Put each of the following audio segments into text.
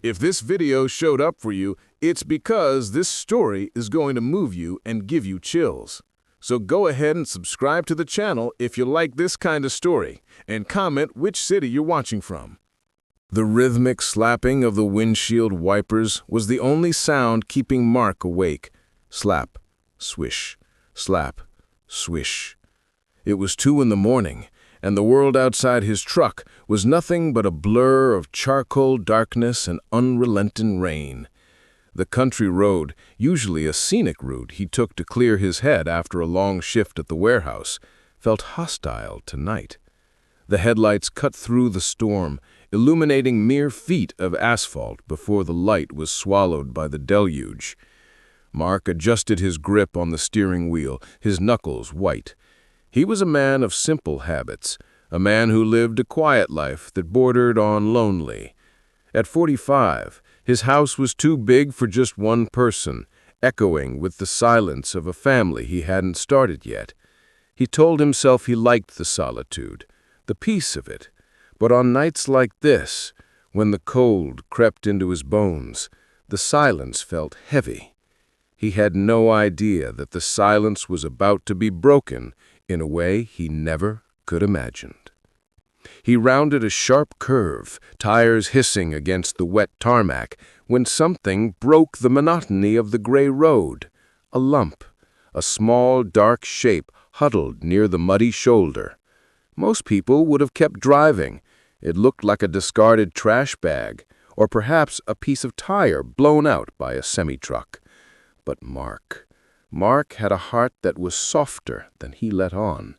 If this video showed up for you, it's because this story is going to move you and give you chills. So go ahead and subscribe to the channel if you like this kind of story, and comment which city you're watching from. The rhythmic slapping of the windshield wipers was the only sound keeping Mark awake. Slap, swish, slap, swish. It was 2 in the morning, and the world outside his truck was nothing but a blur of charcoal darkness and unrelenting rain. The country road, usually a scenic route he took to clear his head after a long shift at the warehouse, felt hostile tonight. The headlights cut through the storm, illuminating mere feet of asphalt before the light was swallowed by the deluge. Mark adjusted his grip on the steering wheel, his knuckles white. He was a man of simple habits, a man who lived a quiet life that bordered on lonely. At 45, his house was too big for just one person, echoing with the silence of a family he hadn't started yet. He told himself he liked the solitude, the peace of it, but on nights like this, when the cold crept into his bones, the silence felt heavy. He had no idea that the silence was about to be broken in a way he never could imagine. He rounded a sharp curve, tires hissing against the wet tarmac, when something broke the monotony of the gray road. A lump, a small, dark shape huddled near the muddy shoulder. Most people would have kept driving. It looked like a discarded trash bag, or perhaps a piece of tire blown out by a semi-truck. But Mark had a heart that was softer than he let on.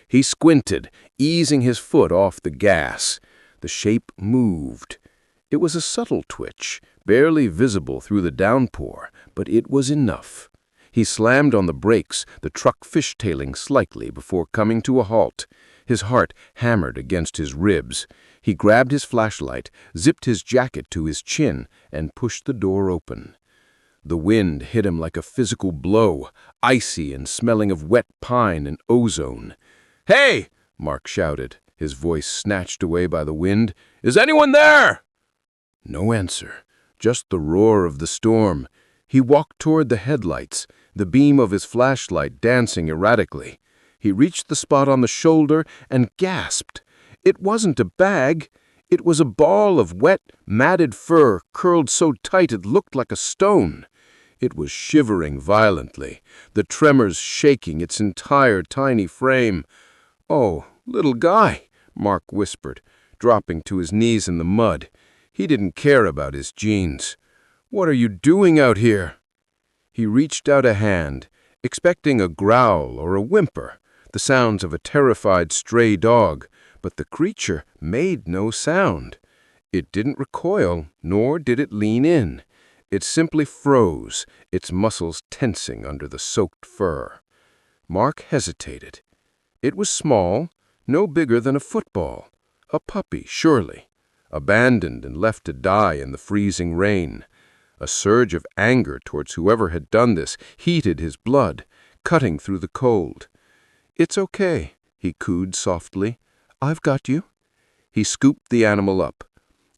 He squinted, easing his foot off the gas. The shape moved. It was a subtle twitch, barely visible through the downpour, but it was enough. He slammed on the brakes, the truck fishtailing slightly before coming to a halt. His heart hammered against his ribs. He grabbed his flashlight, zipped his jacket to his chin, and pushed the door open. The wind hit him like a physical blow, icy and smelling of wet pine and ozone. "Hey!" Mark shouted, his voice snatched away by the wind. "Is anyone there?" No answer, just the roar of the storm. He walked toward the headlights, the beam of his flashlight dancing erratically. He reached the spot on the shoulder and gasped. It wasn't a bag. It was a ball of wet, matted fur curled so tight it looked like a stone. It was shivering violently, the tremors shaking its entire tiny frame. "Oh, little guy," Mark whispered, dropping to his knees in the mud. He didn't care about his jeans. "What are you doing out here?" He reached out a hand, expecting a growl or a whimper, the sounds of a terrified stray dog, but the creature made no sound. It didn't recoil, nor did it lean in. It simply froze, its muscles tensing under the soaked fur. Mark hesitated. It was small, no bigger than a football. A puppy, surely. Abandoned and left to die in the freezing rain. A surge of anger towards whoever had done this heated his blood, cutting through the cold. "It's okay," he cooed softly. "I've got you." He scooped the animal up.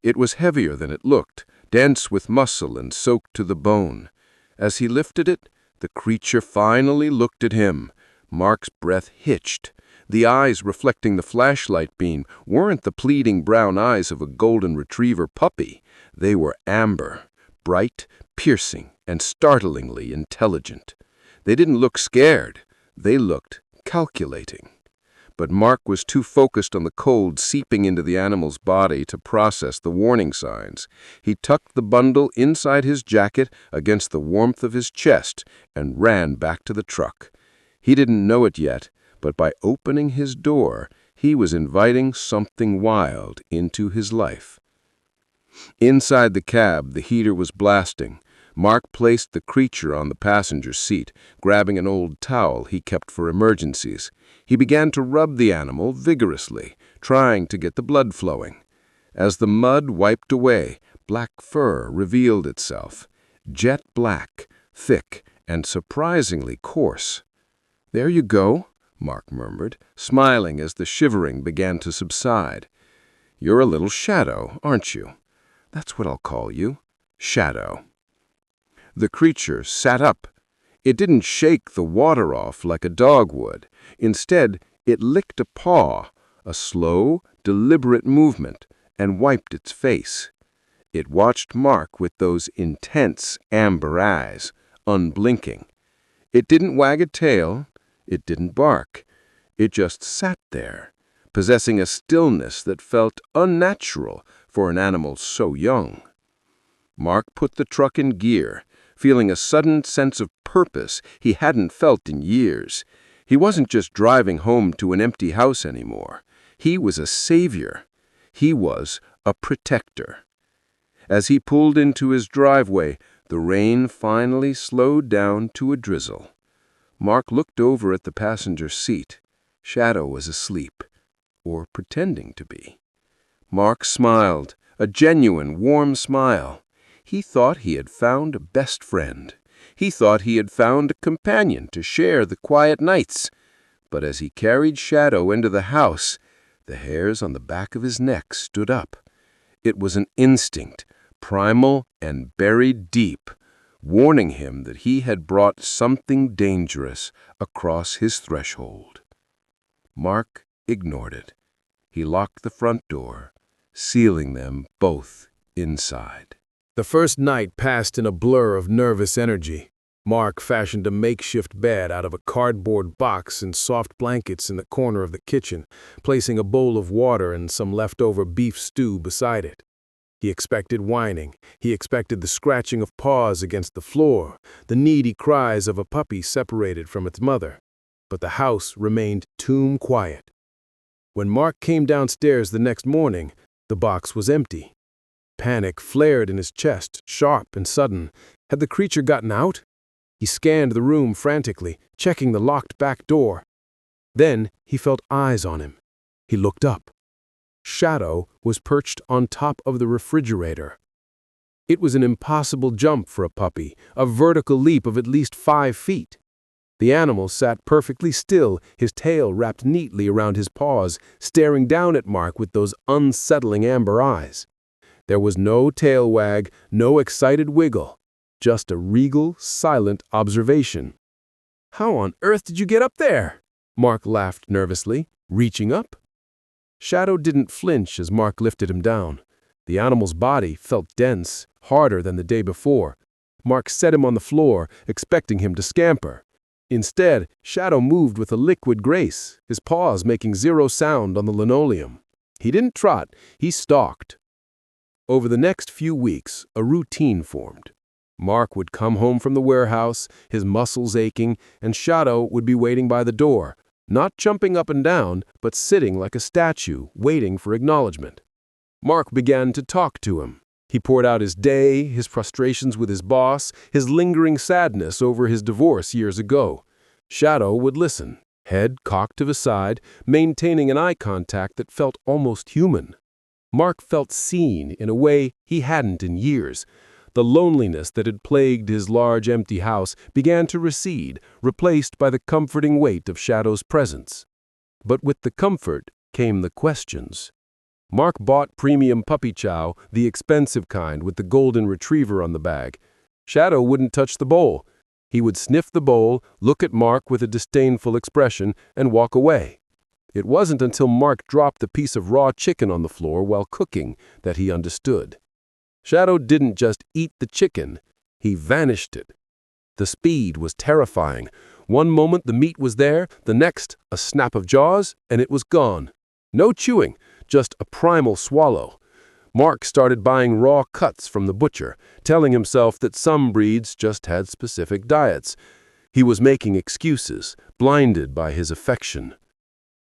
It was heavier than it looked, dense with muscle and soaked to the bone. As he lifted it, the creature finally looked at him. Mark's breath hitched. The eyes reflecting the flashlight beam weren't the pleading brown eyes of a golden retriever puppy. They were amber, bright, piercing, and startlingly intelligent. They didn't look scared. They looked calculating. But Mark was too focused on the cold seeping into the animal's body to process the warning signs. He tucked the bundle inside his jacket against the warmth of his chest and ran back to the truck. He didn't know it yet, but by opening his door, he was inviting something wild into his life. Inside the cab, the heater was blasting. Mark placed the creature on the passenger seat, grabbing an old towel he kept for emergencies. He began to rub the animal vigorously, trying to get the blood flowing. As the mud wiped away, black fur revealed itself. Jet black, thick, and surprisingly coarse. "There you go," Mark murmured, smiling as the shivering began to subside. "You're a little shadow, aren't you?" That's what I'll call you. Shadow." The creature sat up. It didn't shake the water off like a dog would. Instead, it licked a paw, a slow, deliberate movement, and wiped its face. It watched Mark with those intense amber eyes, unblinking. It didn't wag a tail. It didn't bark. It just sat there, possessing a stillness that felt unnatural for an animal so young. Mark put the truck in gear, feeling a sudden sense of purpose he hadn't felt in years. He wasn't just driving home to an empty house anymore. He was a savior. He was a protector. As he pulled into his driveway, the rain finally slowed down to a drizzle. Mark looked over at the passenger seat. Shadow was asleep, or pretending to be. Mark smiled, a genuine, warm smile. He thought he had found a best friend. He thought he had found a companion to share the quiet nights. But as he carried Shadow into the house, the hairs on the back of his neck stood up. It was an instinct, primal and buried deep, warning him that he had brought something dangerous across his threshold. Mark ignored it. He locked the front door, sealing them both inside. The first night passed in a blur of nervous energy. Mark fashioned a makeshift bed out of a cardboard box and soft blankets in the corner of the kitchen, placing a bowl of water and some leftover beef stew beside it. He expected whining. He expected the scratching of paws against the floor, the needy cries of a puppy separated from its mother. But the house remained tomb quiet. When Mark came downstairs the next morning, the box was empty. Panic flared in his chest, sharp and sudden. Had the creature gotten out? He scanned the room frantically, checking the locked back door. Then he felt eyes on him. He looked up. Shadow was perched on top of the refrigerator. It was an impossible jump for a puppy, a vertical leap of at least 5 feet. The animal sat perfectly still, his tail wrapped neatly around his paws, staring down at Mark with those unsettling amber eyes. There was no tail wag, no excited wiggle, just a regal, silent observation. "How on earth did you get up there?" Mark laughed nervously, reaching up. Shadow didn't flinch as Mark lifted him down. The animal's body felt dense, harder than the day before. Mark set him on the floor, expecting him to scamper. Instead, Shadow moved with a liquid grace, his paws making zero sound on the linoleum. He didn't trot, he stalked. Over the next few weeks, a routine formed. Mark would come home from the warehouse, his muscles aching, and Shadow would be waiting by the door, not jumping up and down, but sitting like a statue, waiting for acknowledgement. Mark began to talk to him. He poured out his day, his frustrations with his boss, his lingering sadness over his divorce years ago. Shadow would listen, head cocked to the side, maintaining an eye contact that felt almost human. Mark felt seen in a way he hadn't in years. The loneliness that had plagued his large empty house began to recede, replaced by the comforting weight of Shadow's presence. But with the comfort came the questions. Mark bought premium puppy chow, the expensive kind with the golden retriever on the bag. Shadow wouldn't touch the bowl. He would sniff the bowl, look at Mark with a disdainful expression, and walk away. It wasn't until Mark dropped the piece of raw chicken on the floor while cooking that he understood. Shadow didn't just eat the chicken, he vanished it. The speed was terrifying. One moment the meat was there, the next a snap of jaws, and it was gone. No chewing, just a primal swallow. Mark started buying raw cuts from the butcher, telling himself that some breeds just had specific diets. He was making excuses, blinded by his affection.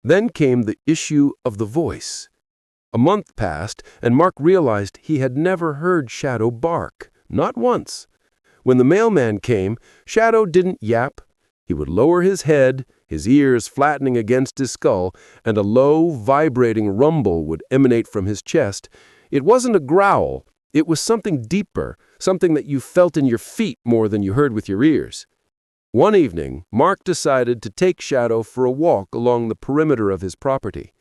Then came the issue of the voice. A month passed, and Mark realized he had never heard Shadow bark, not once. When the mailman came, Shadow didn't yap. He would lower his head, his ears flattening against his skull, and a low, vibrating rumble would emanate from his chest. It wasn't a growl. It was something deeper, something that you felt in your feet more than you heard with your ears. One evening, Mark decided to take Shadow for a walk along the perimeter of his property.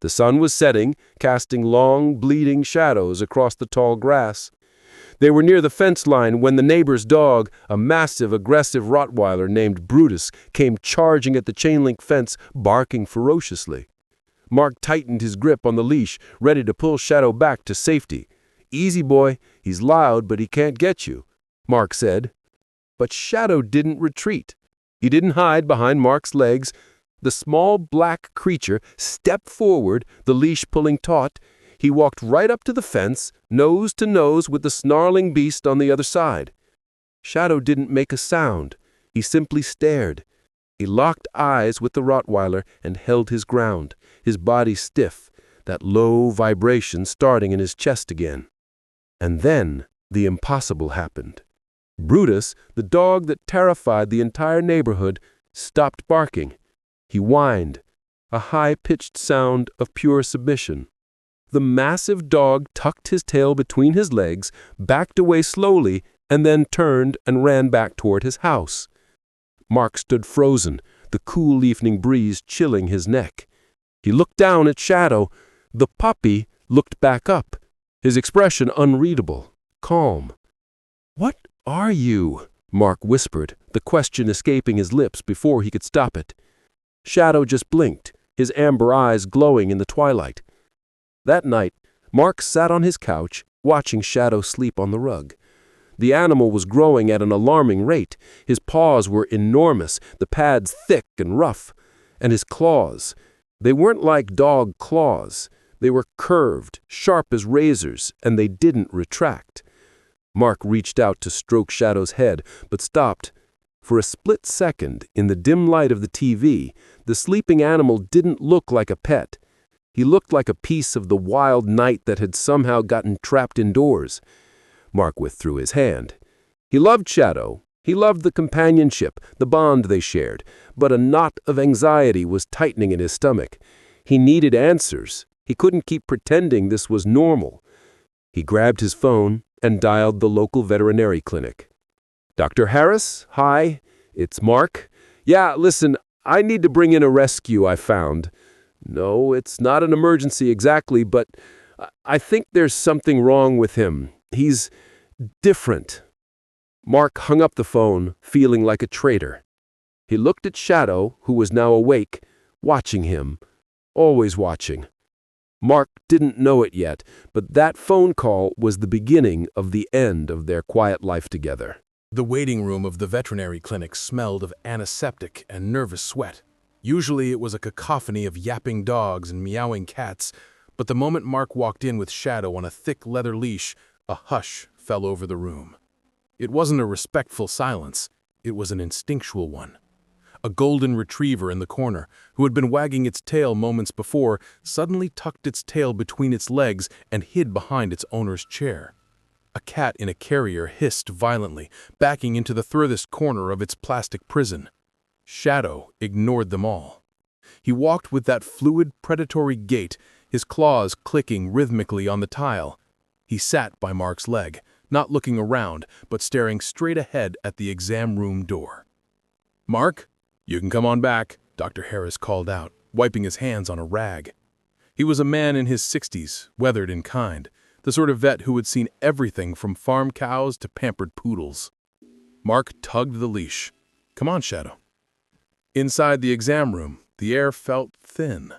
The sun was setting, casting long, bleeding shadows across the tall grass. They were near the fence line when the neighbor's dog, a massive, aggressive Rottweiler named Brutus, came charging at the chain-link fence, barking ferociously. Mark tightened his grip on the leash, ready to pull Shadow back to safety. "Easy, boy. He's loud, but he can't get you," Mark said. But Shadow didn't retreat. He didn't hide behind Mark's legs. The small black creature stepped forward, the leash pulling taut. He walked right up to the fence, nose to nose with the snarling beast on the other side. Shadow didn't make a sound. He simply stared. He locked eyes with the Rottweiler and held his ground, his body stiff, that low vibration starting in his chest again. And then the impossible happened. Brutus, the dog that terrified the entire neighborhood, stopped barking. He whined, a high-pitched sound of pure submission. The massive dog tucked his tail between his legs, backed away slowly, and then turned and ran back toward his house. Mark stood frozen, the cool evening breeze chilling his neck. He looked down at Shadow. The puppy looked back up, his expression unreadable, calm. "What are you?" Mark whispered, the question escaping his lips before he could stop it. Shadow just blinked, his amber eyes glowing in the twilight. That night, Mark sat on his couch, watching Shadow sleep on the rug. The animal was growing at an alarming rate. His paws were enormous, the pads thick and rough. And his claws, they weren't like dog claws. They were curved, sharp as razors, and they didn't retract. Mark reached out to stroke Shadow's head, but stopped. For a split second, in the dim light of the TV, the sleeping animal didn't look like a pet. He looked like a piece of the wild night that had somehow gotten trapped indoors. Mark withdrew his hand. He loved Shadow. He loved the companionship, the bond they shared, but a knot of anxiety was tightening in his stomach. He needed answers. He couldn't keep pretending this was normal. He grabbed his phone and dialed the local veterinary clinic. "Dr. Harris? Hi, it's Mark. Yeah, listen, I need to bring in a rescue I found. No, it's not an emergency exactly, but I think there's something wrong with him. He's different." Mark hung up the phone, feeling like a traitor. He looked at Shadow, who was now awake, watching him, always watching. Mark didn't know it yet, but that phone call was the beginning of the end of their quiet life together. The waiting room of the veterinary clinic smelled of antiseptic and nervous sweat. Usually it was a cacophony of yapping dogs and meowing cats, but the moment Mark walked in with Shadow on a thick leather leash, a hush fell over the room. It wasn't a respectful silence, it was an instinctual one. A golden retriever in the corner, who had been wagging its tail moments before, suddenly tucked its tail between its legs and hid behind its owner's chair. A cat in a carrier hissed violently, backing into the furthest corner of its plastic prison. Shadow ignored them all. He walked with that fluid, predatory gait, his claws clicking rhythmically on the tile. He sat by Mark's leg, not looking around, but staring straight ahead at the exam room door. "Mark, you can come on back," Dr. Harris called out, wiping his hands on a rag. He was a man in his 60s, weathered and kind, the sort of vet who had seen everything from farm cows to pampered poodles. Mark tugged the leash. "Come on, Shadow." Inside the exam room, the air felt thin.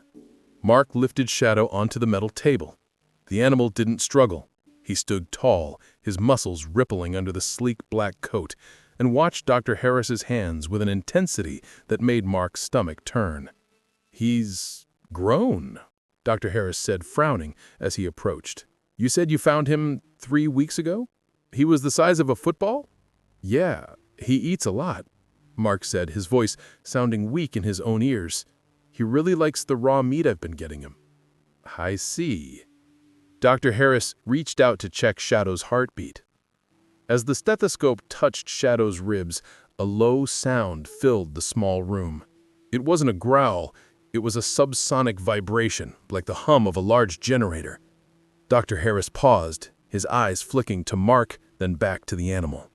Mark lifted Shadow onto the metal table. The animal didn't struggle. He stood tall, his muscles rippling under the sleek black coat, and watched Dr. Harris's hands with an intensity that made Mark's stomach turn. "He's grown," Dr. Harris said, frowning as he approached. "You said you found him 3 weeks ago? He was the size of a football?" "Yeah, he eats a lot," Mark said, his voice sounding weak in his own ears. "He really likes the raw meat I've been getting him." "I see." Dr. Harris reached out to check Shadow's heartbeat. As the stethoscope touched Shadow's ribs, a low sound filled the small room. It wasn't a growl, it was a subsonic vibration, like the hum of a large generator. Dr. Harris paused, his eyes flicking to Mark, then back to the animal.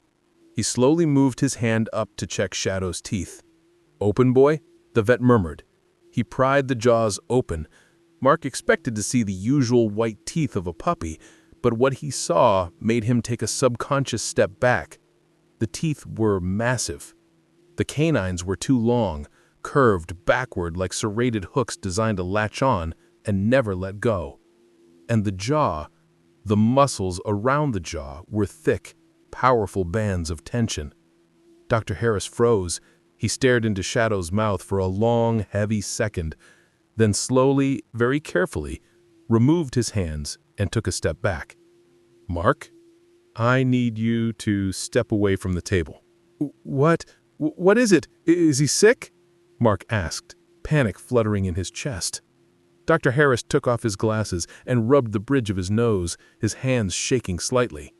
He slowly moved his hand up to check Shadow's teeth. "Open, boy?" the vet murmured. He pried the jaws open, Mark expected to see the usual white teeth of a puppy, but what he saw made him take a subconscious step back. The teeth were massive. The canines were too long, curved backward like serrated hooks designed to latch on and never let go. And the jaw, the muscles around the jaw, were thick, powerful bands of tension. Dr. Harris froze. He stared into Shadow's mouth for a long, heavy second, then slowly, very carefully, removed his hands and took a step back. "Mark, I need you to step away from the table." What is it? Is he sick?" Mark asked, panic fluttering in his chest. Dr. Harris took off his glasses and rubbed the bridge of his nose, his hands shaking slightly.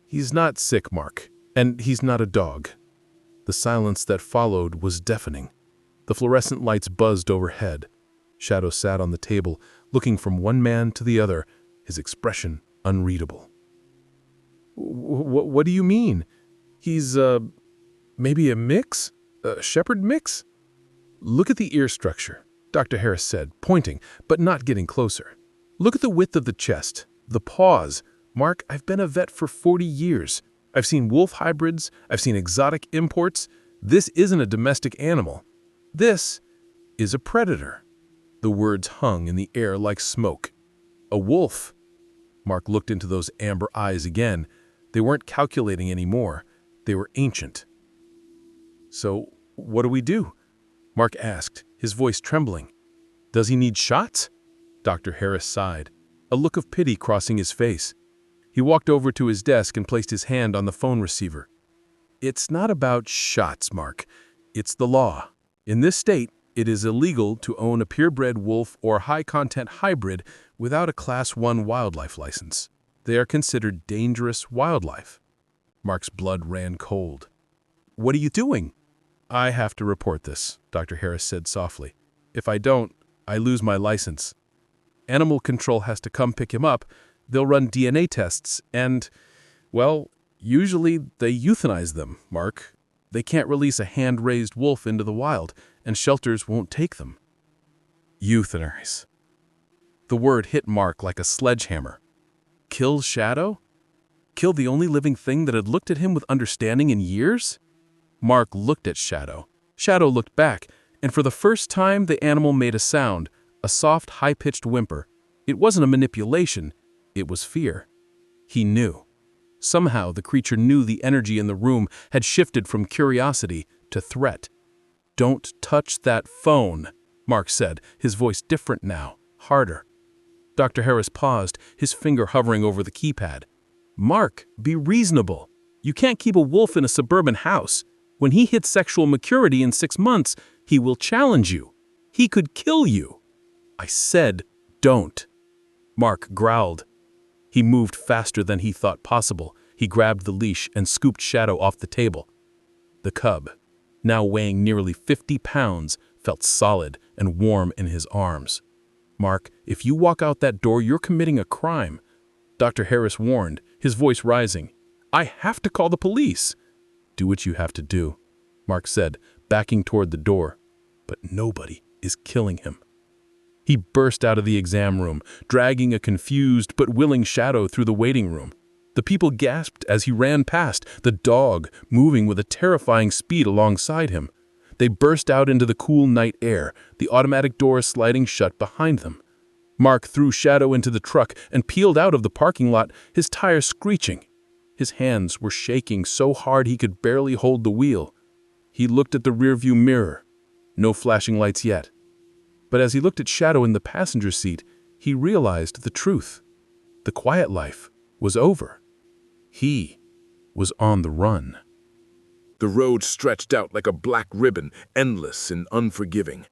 "He's not sick, Mark, and he's not a dog." The silence that followed was deafening. The fluorescent lights buzzed overhead. Shadow sat on the table, looking from one man to the other, his expression unreadable. What do you mean? He's, maybe a mix? A shepherd mix?" "Look at the ear structure," Dr. Harris said, pointing, but not getting closer. "Look at the width of the chest, the paws. Mark, I've been a vet for 40 years. I've seen wolf hybrids, I've seen exotic imports. This isn't a domestic animal. This is a predator." The words hung in the air like smoke. "A wolf." Mark looked into those amber eyes again. They weren't calculating anymore. They were ancient. "So, what do we do?" Mark asked, his voice trembling. "Does he need shots?" Dr. Harris sighed, a look of pity crossing his face. He walked over to his desk and placed his hand on the phone receiver. "It's not about shots, Mark. It's the law. In this state, it is illegal to own a purebred wolf or high-content hybrid without a Class 1 wildlife license. They are considered dangerous wildlife." Mark's blood ran cold. "What are you doing?" "I have to report this," Dr. Harris said softly. "If I don't, I lose my license. Animal control has to come pick him up. They'll run DNA tests and, well, usually they euthanize them, Mark. They can't release a hand-raised wolf into the wild, and shelters won't take them." Euthanize. The word hit Mark like a sledgehammer. Kill Shadow? Kill the only living thing that had looked at him with understanding in years? Mark looked at Shadow. Shadow looked back, and for the first time the animal made a sound, a soft, high-pitched whimper. It wasn't a manipulation, it was fear. He knew. Somehow the creature knew the energy in the room had shifted from curiosity to threat. "Don't touch that phone," Mark said, his voice different now, harder. Dr. Harris paused, his finger hovering over the keypad. "Mark, be reasonable. You can't keep a wolf in a suburban house. When he hits sexual maturity in 6 months, he will challenge you. He could kill you." "I said, don't." Mark growled. He moved faster than he thought possible. He grabbed the leash and scooped Shadow off the table. The cub, now weighing nearly 50 pounds, felt solid and warm in his arms. "Mark, if you walk out that door, you're committing a crime," Dr. Harris warned, his voice rising. "I have to call the police." "Do what you have to do," Mark said, backing toward the door. "But nobody is killing him." He burst out of the exam room, dragging a confused but willing Shadow through the waiting room. The people gasped as he ran past, the dog moving with a terrifying speed alongside him. They burst out into the cool night air, the automatic doors sliding shut behind them. Mark threw Shadow into the truck and peeled out of the parking lot, his tires screeching. His hands were shaking so hard he could barely hold the wheel. He looked at the rearview mirror. No flashing lights yet. But as he looked at Shadow in the passenger seat, he realized the truth. The quiet life was over. He was on the run. The road stretched out like a black ribbon, endless and unforgiving.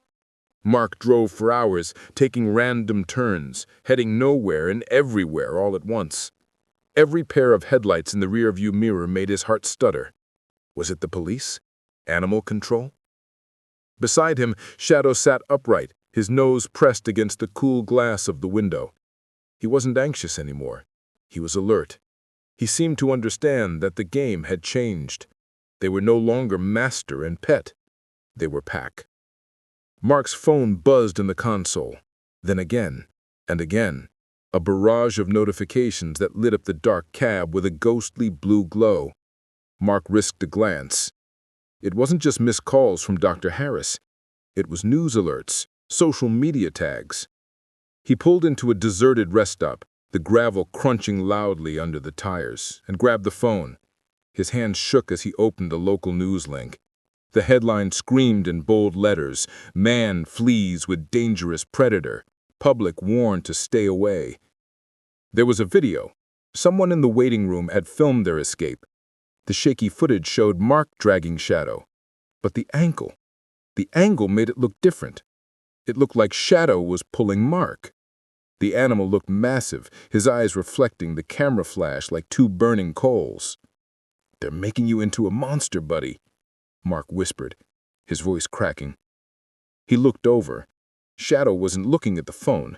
Mark drove for hours, taking random turns, heading nowhere and everywhere all at once. Every pair of headlights in the rearview mirror made his heart stutter. Was it the police? Animal control? Beside him, Shadow sat upright, his nose pressed against the cool glass of the window. He wasn't anxious anymore. He was alert. He seemed to understand that the game had changed. They were no longer master and pet. They were pack. Mark's phone buzzed in the console. Then again, And again, a barrage of notifications that lit up the dark cab with a ghostly blue glow. Mark risked a glance. It wasn't just missed calls from Dr. Harris. It was news alerts, social media tags. He pulled into a deserted rest stop, the gravel crunching loudly under the tires, and grabbed the phone. His hand shook as he opened a local news link. The headline screamed in bold letters, "Man flees with dangerous predator. Public warned to stay away." There was a video. Someone in the waiting room had filmed their escape. The shaky footage showed Mark dragging Shadow. But the angle made it look different. It looked like Shadow was pulling Mark. The animal looked massive, his eyes reflecting the camera flash like two burning coals. "They're making you into a monster, buddy," Mark whispered, his voice cracking. He looked over. Shadow wasn't looking at the phone.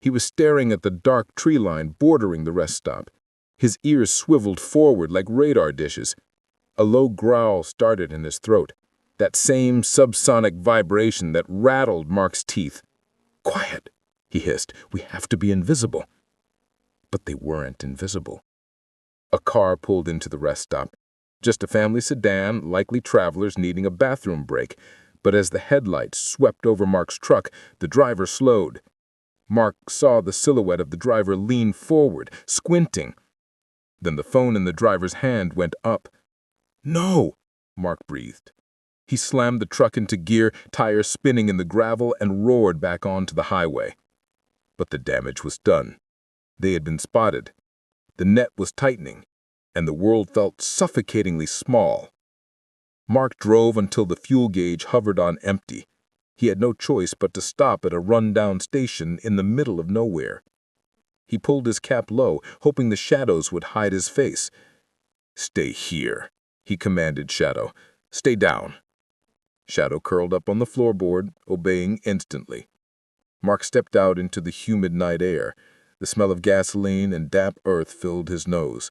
He was staring at the dark tree line bordering the rest stop. His ears swiveled forward like radar dishes. A low growl started in his throat, that same subsonic vibration that rattled Mark's teeth. "Quiet," he hissed. "We have to be invisible." But they weren't invisible. A car pulled into the rest stop. Just a family sedan, likely travelers needing a bathroom break. But as the headlights swept over Mark's truck, the driver slowed. Mark saw the silhouette of the driver lean forward, squinting. Then the phone in the driver's hand went up. "No!" Mark breathed. He slammed the truck into gear, tires spinning in the gravel, and roared back onto the highway. But the damage was done. They had been spotted. The net was tightening, and the world felt suffocatingly small. Mark drove until the fuel gauge hovered on empty. He had no choice but to stop at a run-down station in the middle of nowhere. He pulled his cap low, hoping the shadows would hide his face. "Stay here," he commanded Shadow. "Stay down." Shadow curled up on the floorboard, obeying instantly. Mark stepped out into the humid night air. The smell of gasoline and damp earth filled his nose.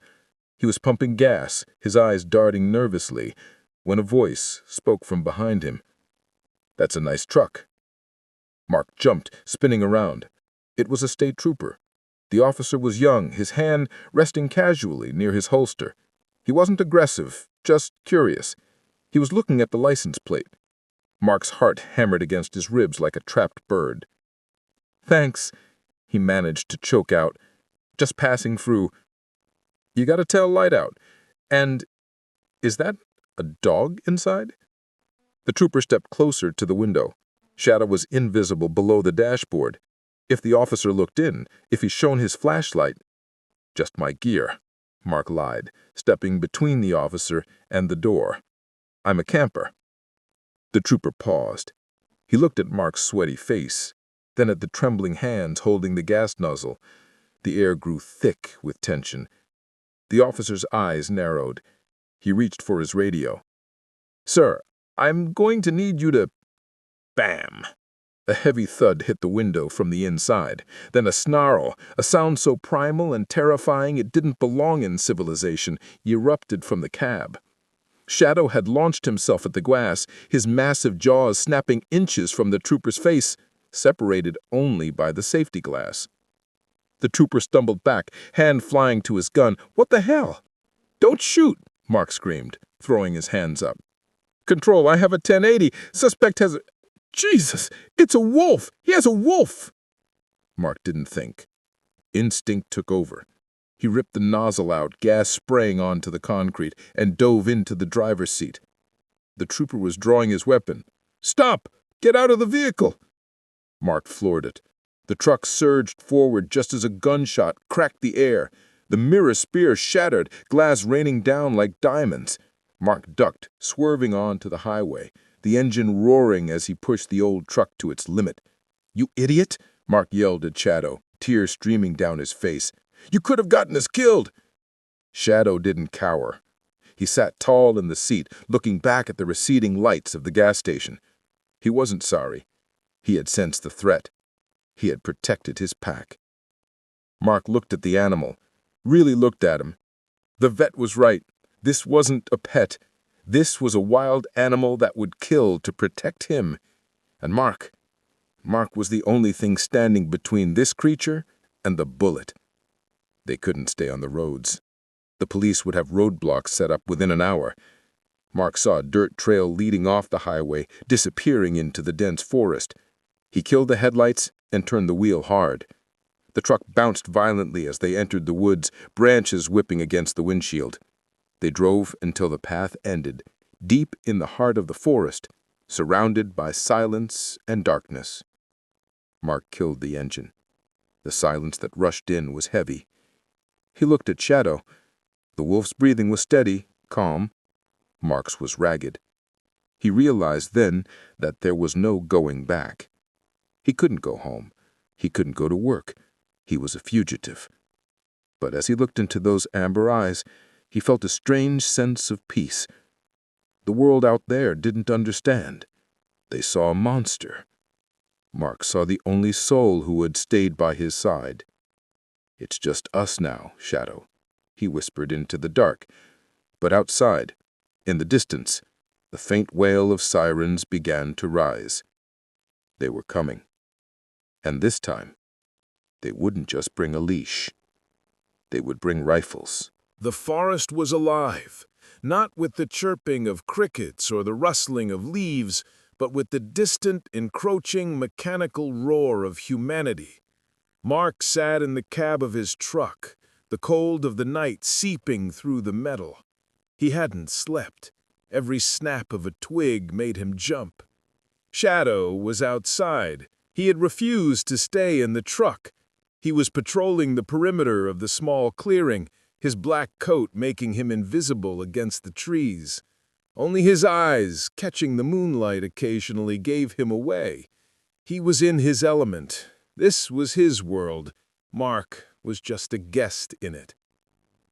He was pumping gas, his eyes darting nervously, when a voice spoke from behind him. "That's a nice truck." Mark jumped, spinning around. It was a state trooper. The officer was young, his hand resting casually near his holster. He wasn't aggressive, just curious. He was looking at the license plate. Mark's heart hammered against his ribs like a trapped bird. "Thanks," he managed to choke out. "Just passing through." "You got a tail light out. And is that a dog inside?" The trooper stepped closer to the window. Shadow was invisible below the dashboard. If the officer looked in, if he shone his flashlight— "Just my gear," Mark lied, stepping between the officer and the door. "I'm a camper." The trooper paused. He looked at Mark's sweaty face, then at the trembling hands holding the gas nozzle. The air grew thick with tension. The officer's eyes narrowed. He reached for his radio. "Sir, I'm going to need you to—" Bam! A heavy thud hit the window from the inside. Then a snarl, a sound so primal and terrifying it didn't belong in civilization, erupted from the cab. Shadow had launched himself at the glass, his massive jaws snapping inches from the trooper's face, separated only by the safety glass. The trooper stumbled back, hand flying to his gun. "What the hell?" "Don't shoot!" Mark screamed, throwing his hands up. "Control, I have a 1080. Suspect has a— Jesus! It's a wolf! He has a wolf!" Mark didn't think. Instinct took over. He ripped the nozzle out, gas spraying onto the concrete, and dove into the driver's seat. The trooper was drawing his weapon. "Stop! Get out of the vehicle!" Mark floored it. The truck surged forward just as a gunshot cracked the air. The mirror spear shattered, glass raining down like diamonds. Mark ducked, swerving onto the highway, the engine roaring as he pushed the old truck to its limit. "You idiot!" Mark yelled at Shadow, tears streaming down his face. "You could have gotten us killed!" Shadow didn't cower. He sat tall in the seat, looking back at the receding lights of the gas station. He wasn't sorry. He had sensed the threat. He had protected his pack. Mark looked at the animal, really looked at him. The vet was right. This wasn't a pet. This was a wild animal that would kill to protect him. And Mark Mark was the only thing standing between this creature and the bullet. They couldn't stay on the roads. The police would have roadblocks set up within an hour. Mark saw a dirt trail leading off the highway, disappearing into the dense forest. He killed the headlights and turned the wheel hard. The truck bounced violently as they entered the woods, branches whipping against the windshield. They drove until the path ended, deep in the heart of the forest, surrounded by silence and darkness. Mark killed the engine. The silence that rushed in was heavy. He looked at Shadow. The wolf's breathing was steady, calm. Mark's was ragged. He realized then that there was no going back. He couldn't go home. He couldn't go to work. He was a fugitive. But as he looked into those amber eyes, he felt a strange sense of peace. The world out there didn't understand. They saw a monster. Mark saw the only soul who had stayed by his side. "It's just us now, Shadow," he whispered into the dark. But outside, in the distance, the faint wail of sirens began to rise. They were coming. And this time, they wouldn't just bring a leash. They would bring rifles. The forest was alive, not with the chirping of crickets or the rustling of leaves, but with the distant, encroaching, mechanical roar of humanity. Mark sat in the cab of his truck, the cold of the night seeping through the metal. He hadn't slept. Every snap of a twig made him jump. Shadow was outside. He had refused to stay in the truck. He was patrolling the perimeter of the small clearing, his black coat making him invisible against the trees. Only his eyes, catching the moonlight occasionally, gave him away. He was in his element. This was his world. Mark was just a guest in it.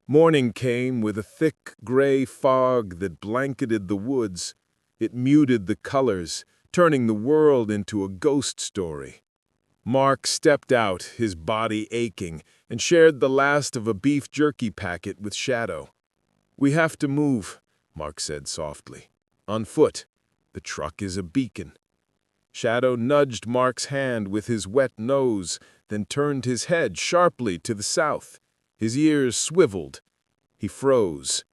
Morning came with a thick gray fog that blanketed the woods. It muted the colors, turning the world into a ghost story. Mark stepped out, his body aching, and shared the last of a beef jerky packet with Shadow. "We have to move," Mark said softly. "On foot. The truck is a beacon." Shadow nudged Mark's hand with his wet nose, then turned his head sharply to the south. His ears swiveled. He froze.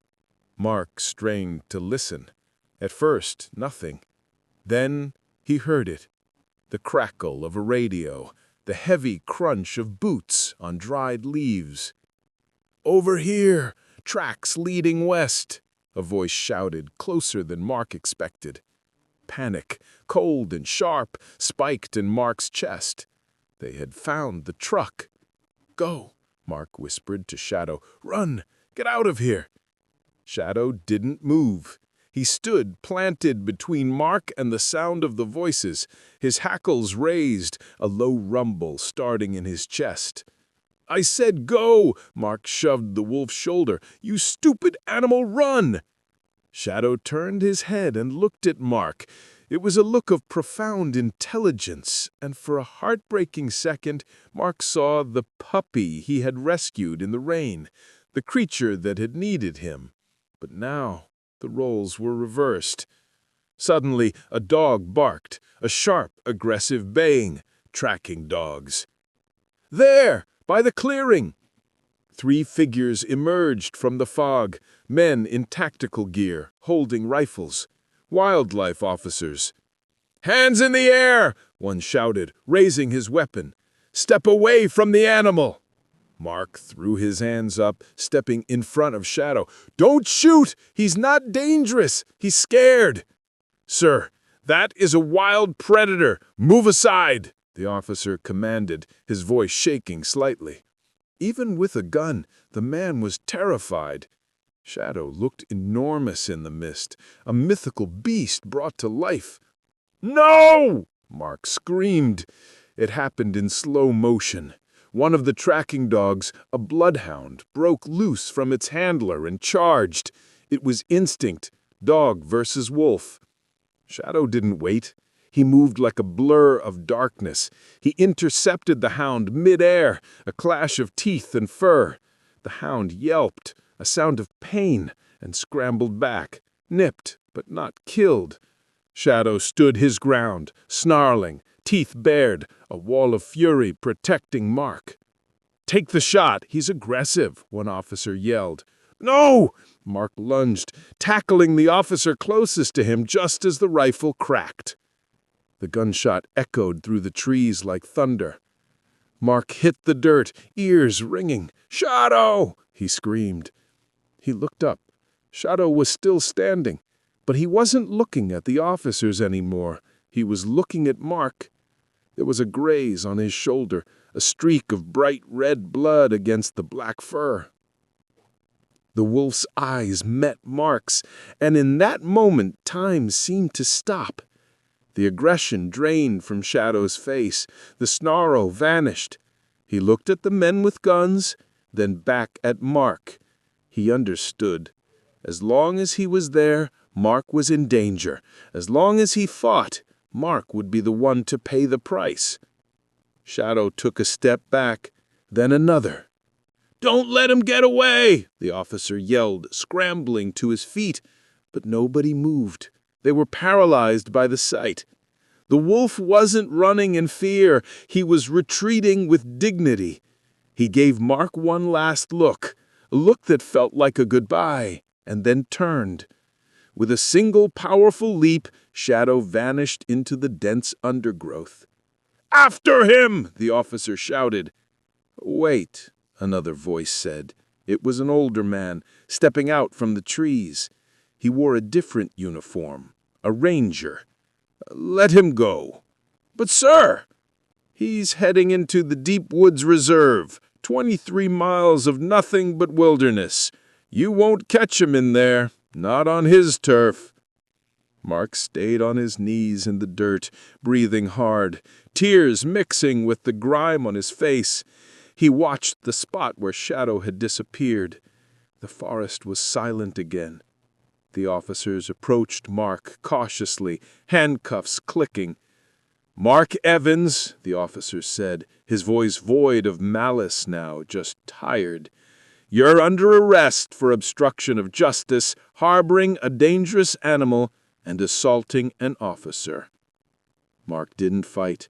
Mark strained to listen. At first, nothing. Then he heard it. The crackle of a radio, the heavy crunch of boots on dried leaves. "Over here! Tracks leading west!" a voice shouted, closer than Mark expected. Panic, cold and sharp, spiked in Mark's chest. They had found the truck. "Go," Mark whispered to Shadow. "Run! Get out of here!" Shadow didn't move. He stood planted between Mark and the sound of the voices, his hackles raised, a low rumble starting in his chest. "I said go!" Mark shoved the wolf's shoulder. "You stupid animal, run!" Shadow turned his head and looked at Mark. It was a look of profound intelligence, and for a heartbreaking second, Mark saw the puppy he had rescued in the rain, the creature that had needed him. But now the roles were reversed. Suddenly, a dog barked, a sharp, aggressive baying, tracking dogs. "There! By the clearing!" 3 figures emerged from the fog, men in tactical gear, holding rifles. Wildlife officers. "Hands in the air!" one shouted, raising his weapon. "Step away from the animal!" Mark threw his hands up, stepping in front of Shadow. "Don't shoot! He's not dangerous! He's scared!" "Sir, that is a wild predator! Move aside!" the officer commanded, his voice shaking slightly. Even with a gun, the man was terrified. Shadow looked enormous in the mist, a mythical beast brought to life. "No!" Mark screamed. It happened in slow motion. One of the tracking dogs, a bloodhound, broke loose from its handler and charged. It was instinct, dog versus wolf. Shadow didn't wait. He moved like a blur of darkness. He intercepted the hound mid-air, a clash of teeth and fur. The hound yelped, a sound of pain, and scrambled back, nipped but not killed. Shadow stood his ground, snarling, teeth bared, a wall of fury protecting Mark. "Take the shot, he's aggressive," one officer yelled. "No!" Mark lunged, tackling the officer closest to him just as the rifle cracked. The gunshot echoed through the trees like thunder. Mark hit the dirt, ears ringing. "Shadow!" he screamed. He looked up. Shadow was still standing, but he wasn't looking at the officers anymore. He was looking at Mark. There was a graze on his shoulder, a streak of bright red blood against the black fur. The wolf's eyes met Mark's, and in that moment time seemed to stop. The aggression drained from Shadow's face. The snarl vanished. He looked at the men with guns, then back at Mark. He understood. As long as he was there, Mark was in danger. As long as he fought, Mark would be the one to pay the price. Shadow took a step back, then another. "Don't let him get away!" the officer yelled, scrambling to his feet. But nobody moved. They were paralyzed by the sight. The wolf wasn't running in fear. He was retreating with dignity. He gave Mark one last look, a look that felt like a goodbye, and then turned. With a single powerful leap, Shadow vanished into the dense undergrowth. "After him!" the officer shouted. "Wait," another voice said. It was an older man, stepping out from the trees. He wore a different uniform, a ranger. "Let him go." "But, sir!" "He's heading into the Deep Woods Reserve, 23 miles of nothing but wilderness. You won't catch him in there, not on his turf." Mark stayed on his knees in the dirt, breathing hard, tears mixing with the grime on his face. He watched the spot where Shadow had disappeared. The forest was silent again. The officers approached Mark cautiously, handcuffs clicking. "Mark Evans," the officer said, his voice void of malice now, just tired. "You're under arrest for obstruction of justice, harboring a dangerous animal, and assaulting an officer." Mark didn't fight.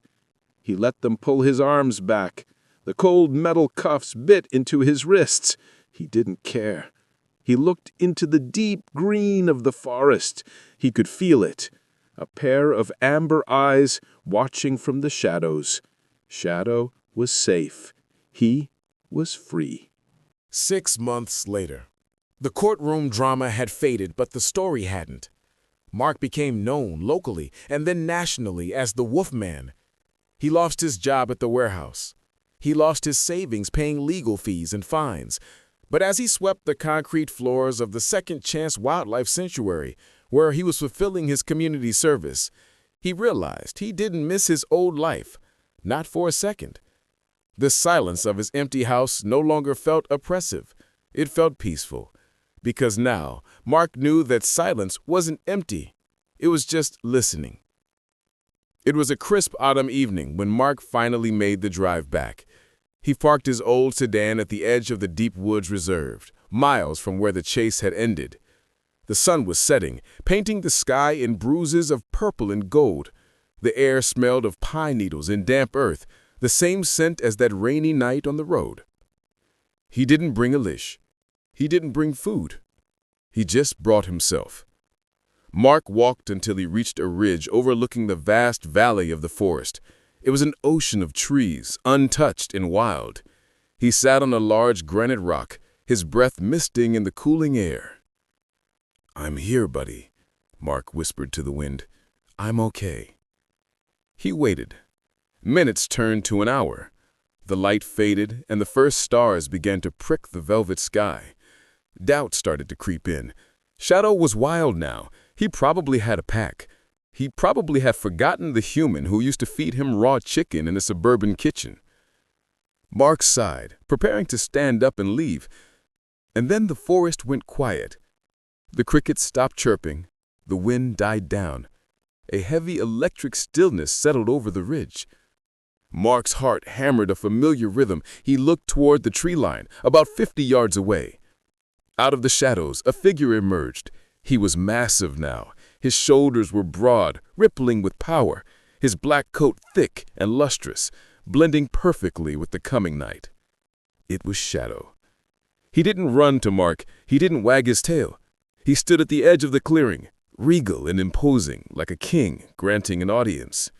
He let them pull his arms back. The cold metal cuffs bit into his wrists. He didn't care. He looked into the deep green of the forest. He could feel it. A pair of amber eyes watching from the shadows. Shadow was safe. He was free. 6 months later. The courtroom drama had faded, but the story hadn't. Mark became known locally and then nationally as the Wolfman. He lost his job at the warehouse. He lost his savings paying legal fees and fines. But as he swept the concrete floors of the Second Chance Wildlife Sanctuary, where he was fulfilling his community service, he realized he didn't miss his old life, not for a second. The silence of his empty house no longer felt oppressive. It felt peaceful, because now Mark knew that silence wasn't empty. It was just listening. It was a crisp autumn evening when Mark finally made the drive back. He parked his old sedan at the edge of the Deep Woods Reserve, miles from where the chase had ended. The sun was setting, painting the sky in bruises of purple and gold. The air smelled of pine needles and damp earth, the same scent as that rainy night on the road. He didn't bring a leash. He didn't bring food. He just brought himself. Mark walked until he reached a ridge overlooking the vast valley of the forest. It was an ocean of trees, untouched and wild. He sat on a large granite rock, his breath misting in the cooling air. "I'm here, buddy," Mark whispered to the wind. "I'm okay." He waited. Minutes turned to an hour. The light faded, and the first stars began to prick the velvet sky. Doubt started to creep in. Shadow was wild now. He probably had a pack. He probably had forgotten the human who used to feed him raw chicken in a suburban kitchen. Mark sighed, preparing to stand up and leave. And then the forest went quiet. The crickets stopped chirping. The wind died down. A heavy electric stillness settled over the ridge. Mark's heart hammered a familiar rhythm. He looked toward the tree line, about 50 yards away. Out of the shadows, a figure emerged. He was massive now. His shoulders were broad, rippling with power. his black coat thick and lustrous, blending perfectly with the coming night. It was Shadow. He didn't run to Mark, he didn't wag his tail. He stood at the edge of the clearing, regal and imposing, like a king granting an audience.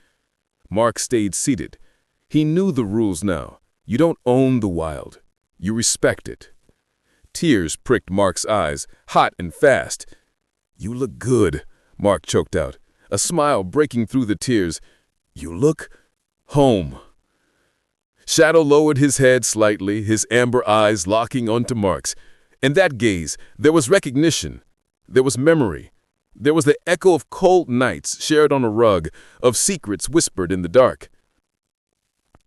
Mark stayed seated. He knew the rules now. You don't own the wild. You respect it. Tears pricked Mark's eyes, hot and fast. "You look good," Mark choked out, a smile breaking through the tears. "You look home." Shadow lowered his head slightly, his amber eyes locking onto Mark's. In that gaze, there was recognition. There was memory. There was the echo of cold nights shared on a rug, of secrets whispered in the dark.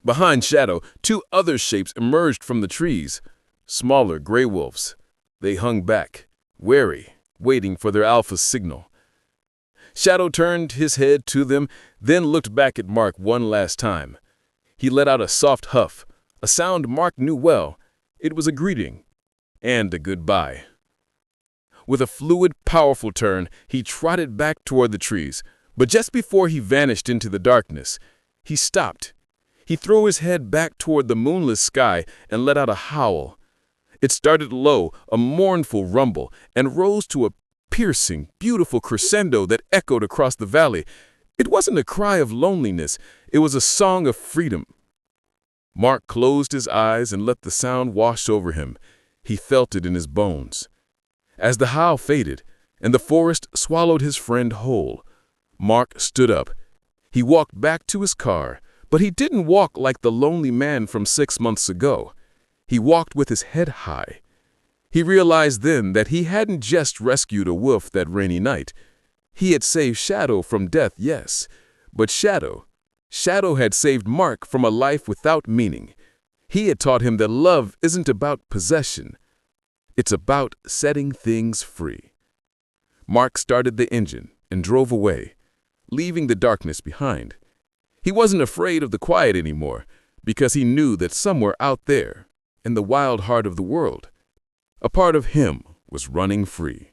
Behind Shadow, two other shapes emerged from the trees. Smaller gray wolves. They hung back, wary, waiting for their alpha's signal. Shadow turned his head to them, then looked back at Mark one last time. He let out a soft huff, a sound Mark knew well. It was a greeting and a goodbye. With a fluid, powerful turn, he trotted back toward the trees, but just before he vanished into the darkness, he stopped. He threw his head back toward the moonless sky and let out a howl. It started low, a mournful rumble, and rose to a piercing, beautiful crescendo that echoed across the valley. It wasn't a cry of loneliness, it was a song of freedom. Mark closed his eyes and let the sound wash over him. He felt it in his bones. As the howl faded and the forest swallowed his friend whole, Mark stood up. He walked back to his car, but he didn't walk like the lonely man from 6 months ago. He walked with his head high. He realized then that he hadn't just rescued a wolf that rainy night. He had saved Shadow from death, yes, but Shadow had saved Mark from a life without meaning. He had taught him that love isn't about possession. It's about setting things free. Mark started the engine and drove away, leaving the darkness behind. He wasn't afraid of the quiet anymore, because he knew that somewhere out there, in the wild heart of the world, a part of him was running free.